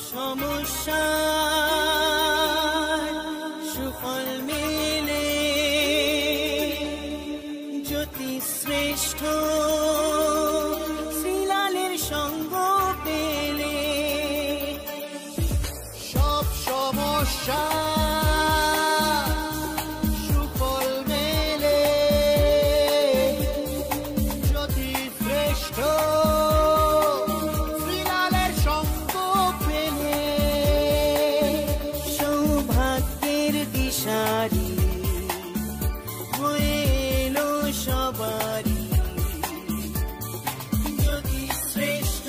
সমস্যার সুফল মেলে জ্যোতি শ্রেষ্ঠ শ্রীলালের সঙ্গ পেলে সব সমস্যা সুফল মেলে জ্যোতি শ্রেষ্ঠ শ্রীলালের সঙ্গ পেলে সৌভাগ্যের দিশারি হয়ে এলো সবারই জ্যোতি শ্রেষ্ঠ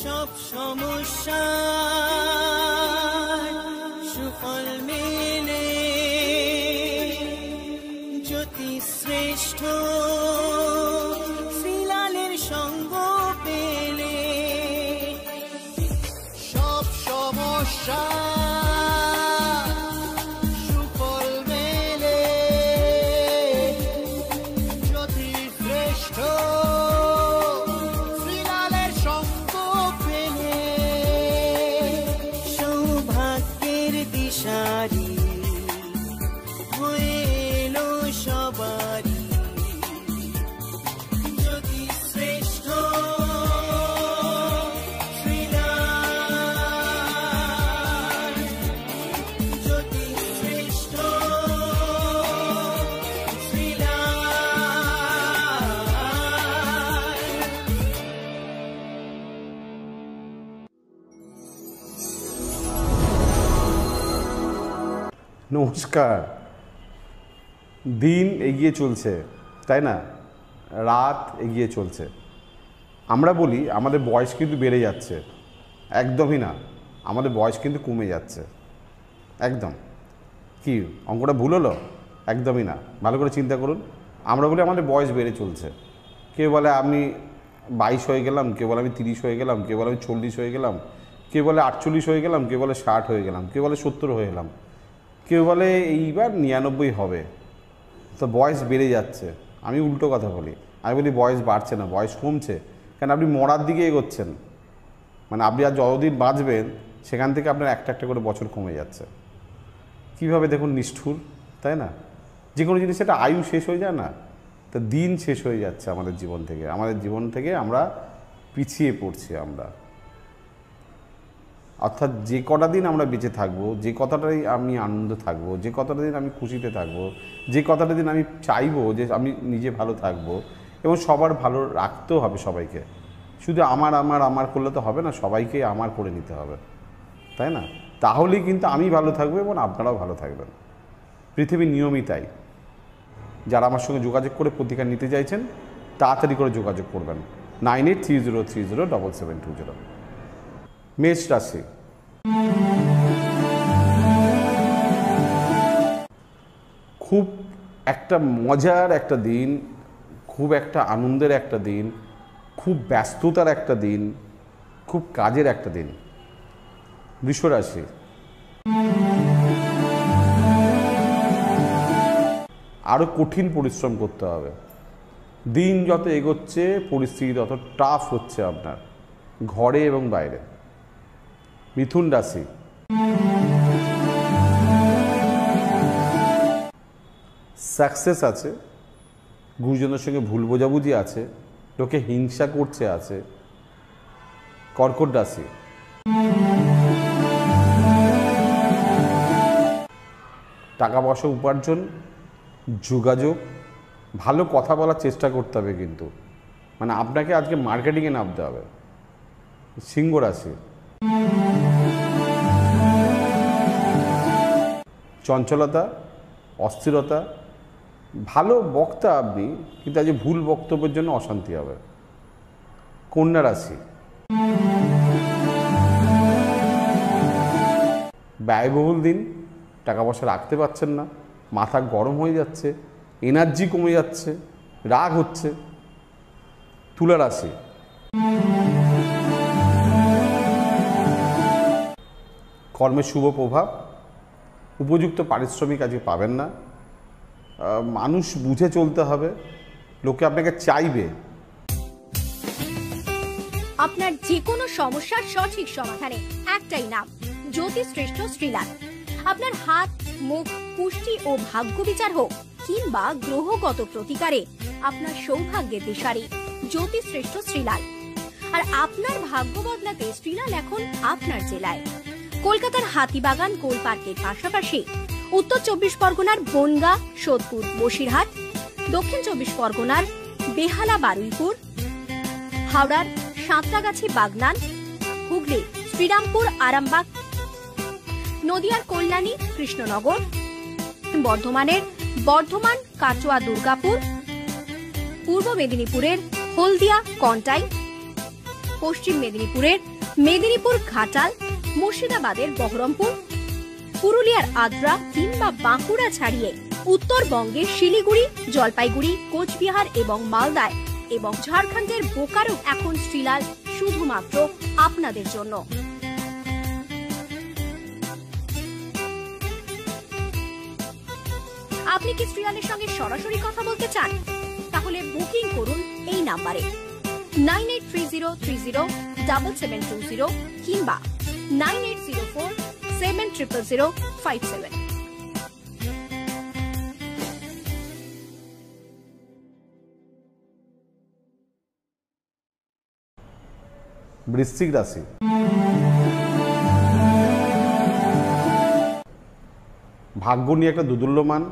সব সমস্যার সুফল মেলে জ্যোতি শ্রেষ্ঠ শ্রীলালের সঙ্গ পেলে সব সমস্যা সুফল মেলে জ্যোতি শ্রেষ্ঠ শ্রীলালের সঙ্গ পেলে সৌভাগ্যের দিশারি হয়ে এলো সবারই জ্যোতি শ্রেষ্ঠ শ্রীলাল জ্যোতি শ্রেষ্ঠ নমস্কার। দিন এগিয়ে চলছে, তাই না? রাত এগিয়ে চলছে। আমরা বলি আমাদের বয়স কিন্তু বেড়ে যাচ্ছে। একদমই না, আমাদের বয়স কিন্তু কমে যাচ্ছে। একদম। কি অঙ্কটা ভুল হলো? একদমই না, ভালো করে চিন্তা করুন। আমরা বলি আমাদের বয়স বেড়ে চলছে। কেউ বলে আমি 22 হয়ে গেলাম, কেউ বলে আমি 30 হয়ে গেলাম, কেউ বলে আমি 40 হয়ে গেলাম, কেউ বলে 48 হয়ে গেলাম, কেউ বলে 60 হয়ে গেলাম, কেউ বলে 70 হয়ে গেলাম, কেউ বলে এইবার 99 হবে। তো বয়স বেড়ে যাচ্ছে। আমি উল্টো কথা বলি, আমি বলি বয়স বাড়ছে না, বয়স কমছে। কেন? আপনি মরার দিকে এগোচ্ছেন। মানে আপনি আর যতদিন বাঁচবেন সেখান থেকে আপনার একটা একটা করে বছর কমে যাচ্ছে। কীভাবে দেখুন নিষ্ঠুর, তাই না? যে কোনো জিনিস একটা আয়ু শেষ হয়ে যায় না, তা দিন শেষ হয়ে যাচ্ছে আমাদের জীবন থেকে। আমাদের জীবন থেকে আমরা পিছিয়ে পড়ছি। আমরা অর্থাৎ যে কটা দিন আমরা বেঁচে থাকবো, যে কথাটাই আমি আনন্দ থাকবো, যে কতটা দিন আমি খুশিতে থাকবো, যে কতটা দিন আমি চাইবো যে আমি নিজে ভালো থাকবো এবং সবার ভালো রাখতেও হবে সবাইকে। শুধু আমার আমার আমার করলে তো হবে না, সবাইকে আমার করে নিতে হবে, তাই না? তাহলেই কিন্তু আমি ভালো থাকবো এবং আপনারাও ভালো থাকবেন। পৃথিবীর নিয়মই তাই। যারা আমার সঙ্গে যোগাযোগ করে প্রতিকার নিতে চাইছেন তাড়াতাড়ি করে যোগাযোগ করবেন 9830307720। মেষ রাশি। খুব একটা মজার একটা দিন, খুব একটা আনন্দের একটা দিন, খুব ব্যস্ততার একটা দিন, খুব কাজের একটা দিন। বৃষ রাশি। আরও কঠিন পরিশ্রম করতে হবে। দিন যত এগোচ্ছে পরিস্থিতি তত টাফ হচ্ছে আপনার, ঘরে এবং বাইরে। মিথুন রাশি। সাকসেস আছে, গুরুজনের সঙ্গে ভুল বোঝাবুঝি আছে, লোকে হিংসা করছে আছে। কর্কট রাশি। টাকা পয়সা উপার্জন, যোগাযোগ, ভালো কথা বলার চেষ্টা করতে হবে, কিন্তু মানে আপনাকে আজকে মার্কেটিংয়ে নামতে হবে। সিংহ রাশি। চঞ্চলতা, অস্থিরতা, ভালো বক্তা আপনি, কিন্তু আজ ভুল বক্তব্যের জন্য অশান্তি হবে। কন্যা রাশি। ব্যয়বহুল দিন, টাকা পয়সা রাখতে পারছেন না, মাথা গরম হয়ে যাচ্ছে, এনার্জি কমে যাচ্ছে, রাগ হচ্ছে, তুলা রাশি, কর্মের শুভ প্রভাব, উপযুক্ত পারিশ্রমিক আজকে পাবেন না, মানুষ বুঝে চলতে হবে, লোকে আপনাকে চাইবে। আপনার যে কোনো সমস্যার সঠিক সমাধানে একটাই নাম, জ্যোতিষশ্রেষ্ঠ শ্রীলাল। আপনার হাত, মুখ, পুষ্টি ও ভাগ্য বিচার হোক কিংবা গ্রহগত প্রতিকারে আপনার সৌভাগ্যের দিশারি জ্যোতিষশ্রেষ্ঠ শ্রীলাল। আর আপনার ভাগ্য বদলাতে শ্রীলাল এখন আপনার জেলায়। কলকাতার হাতিবাগান কোল পার্কের পাশাপাশি উত্তর 24 পরগনার বনগাঁ, সোদপুর, বসিরহাট, দক্ষিণ 24 পরগনার বেহালা, বারুইপুর, হাওড়ার সাঁতরাগাছি, বাগনান, হুগলি শ্রীরামপুর, আরামবাগ, নদিয়ার কল্যাণী, কৃষ্ণনগর, বর্ধমানের বর্ধমান, কাটোয়া, দুর্গাপুর, পূর্ব মেদিনীপুরের হলদিয়া, কন্টাই, পশ্চিম মেদিনীপুরের মেদিনীপুর, ঘাটাল, মুর্শিদাবাদের বহরমপুর, পুরুলিয়ার আদ্রা কিংবা বাঁকুড়া ছাড়িয়ে উত্তরবঙ্গের শিলিগুড়ি, জলপাইগুড়ি, কোচবিহার এবং মালদায় এবং ঝাড়খণ্ডের বোকারো এখন শ্রীলাল শুধুমাত্র আপনাদের জন্য। আপনি কি শ্রীলালের সঙ্গে সরাসরি কথা বলতে চান? তাহলে বুকিং করুন এই নাম্বারে 9830307720 কিংবা 9804700057। বৃশ্চিক রাশি, ভাগ্য নিয়ে একটা দুদুল্যমান,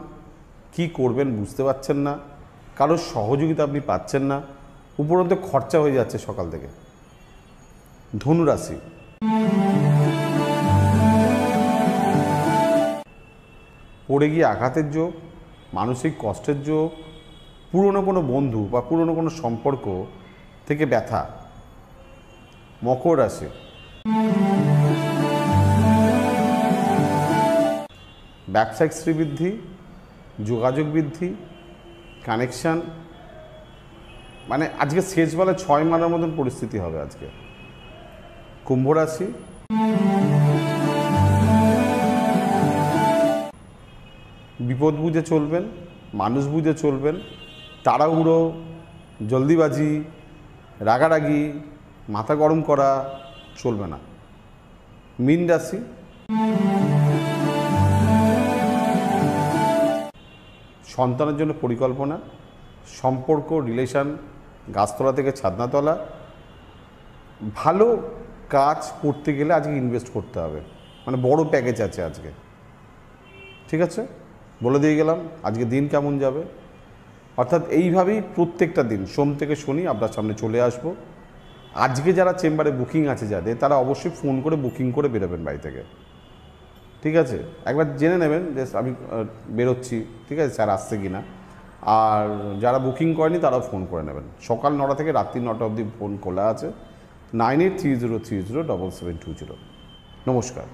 কি করবেন বুঝতে পারছেন না, কারোর সহযোগিতা আপনি পাচ্ছেন না, উপরন্ত খরচা হয়ে যাচ্ছে সকাল থেকে। ধনু রাশি, পড়ে গিয়ে আঘাতের যোগ, মানসিক কষ্টের যোগ, পুরনো কোনো বন্ধু বা পুরনো কোনো সম্পর্ক থেকে ব্যথা। মকর রাশি, ব্যবসায়িক শ্রীবৃদ্ধি, যোগাযোগ বৃদ্ধি, কানেকশান, মানে আজকে শেষ বেলায় 6 মারার মতন পরিস্থিতি হবে আজকে। কুম্ভ রাশি, বিপদ বুঝে চলবেন, মানুষ বুঝে চলবেন, তাড়াহুড়ো, জলদিবাজি, রাগারাগি, মাথা গরম করা চলবে না। মীন রাশি, সন্তানের জন্য পরিকল্পনা, সম্পর্ক, রিলেশন, গাছতলা থেকে ছাদনাতলা, ভালো কাজ করতে গেলে আজকে ইনভেস্ট করতে হবে, মানে বড় প্যাকেজ আছে আজকে। ঠিক আছে, বলে দিয়ে গেলাম আজকে দিন কেমন যাবে। অর্থাৎ এইভাবেই প্রত্যেকটা দিন সোম থেকে শনি আপনার সামনে চলে আসব। আজকে যারা চেম্বারে বুকিং আছে যাদের, তারা অবশ্যই ফোন করে বুকিং করে বেরোবেন বাড়ি থেকে। ঠিক আছে, একবার জেনে নেবেন যে আমি বেরোচ্ছি, ঠিক আছে স্যার আসছে কি না। আর যারা বুকিং করেনি তারাও ফোন করে নেবেন। সকাল 9টা থেকে রাত্রি 9টা অবধি ফোন খোলা আছে। 9830307720। নমস্কার।